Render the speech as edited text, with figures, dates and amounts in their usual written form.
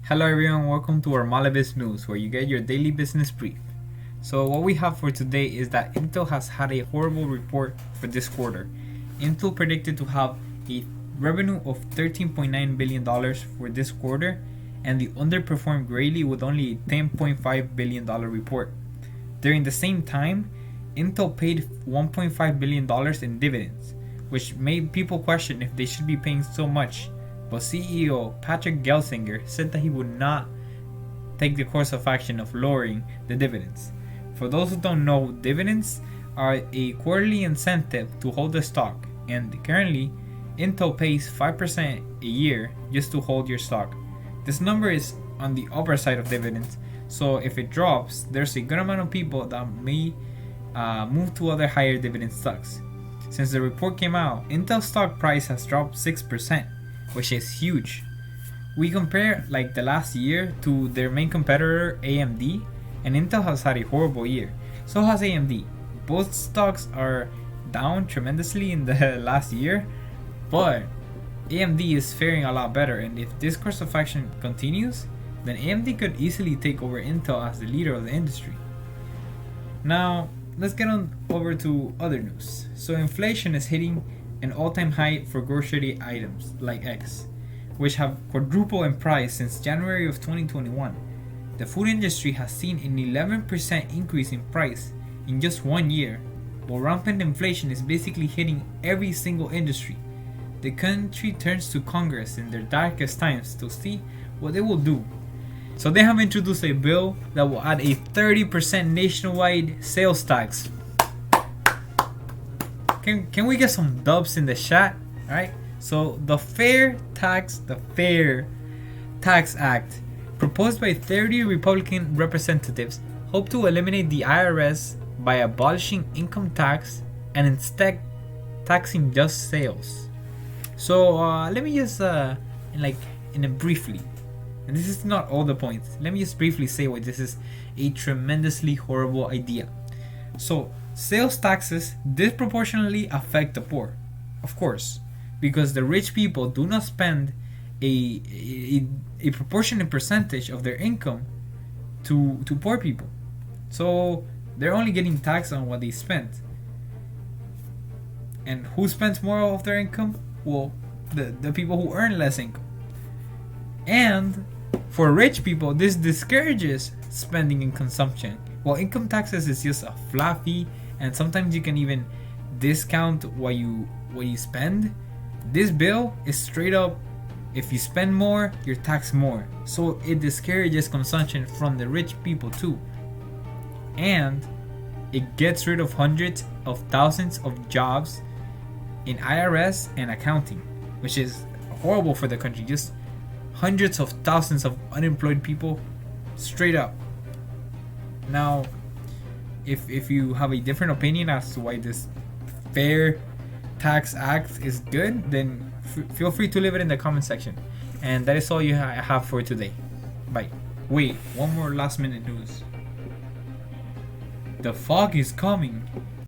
Hello everyone, welcome to our Malibus News, where you get your daily business brief. So what we have for today is that Intel has had a horrible report for this quarter. Intel predicted to have a revenue of $13.9 billion for this quarter, and they underperformed greatly with only a $10.5 billion report. During the same time, Intel paid $1.5 billion in dividends, which made people question if they should be paying so much. But CEO Patrick Gelsinger said that he would not take the course of action of lowering the dividends. For those who don't know, dividends are a quarterly incentive to hold the stock, and currently Intel pays 5% a year just to hold your stock. This number is on the upper side of dividends, so if it drops, there's a good amount of people that may move to other higher dividend stocks. Since the report came out, Intel stock price has dropped 6%. Which is huge. We compare like the last year to their main competitor AMD, and Intel has had a horrible year. So has AMD. Both stocks are down tremendously in the last year, but AMD is faring a lot better, and if this course of action continues, then AMD could easily take over Intel as the leader of the industry. Now, let's get on over to other news. So inflation is hitting an all-time high for grocery items like eggs, which have quadrupled in price since January of 2021. The food industry has seen an 11% increase in price in just 1 year, while rampant inflation is basically hitting every single industry. The country turns to Congress in their darkest times to see what they will do. So they have introduced a bill that will add a 30% nationwide sales tax. Can we get some dubs in the chat? Alright? So the Fair Tax Act, proposed by 30 Republican representatives, hope to eliminate the IRS by abolishing income tax and instead taxing just sales. So let me just briefly, and this is not all the points, let me just briefly say why this is a tremendously horrible idea. So sales taxes disproportionately affect the poor, of course, because the rich people do not spend a proportionate percentage of their income to poor people. So they're only getting taxed on what they spent. And who spends more of their income? Well, the people who earn less income. And for rich people, this discourages spending and consumption. While income taxes is just a flat fee, and sometimes you can even discount what you spend, this bill is straight up, if you spend more, you're taxed more. So it discourages consumption from the rich people too. And it gets rid of hundreds of thousands of jobs in IRS and accounting, which is horrible for the country. Just hundreds of thousands of unemployed people, straight up. Now, if you have a different opinion as to why this Fair Tax Act is good, then feel free to leave it in the comment section. And that is all you have for today. Bye. Wait, one more last minute news. The fog is coming.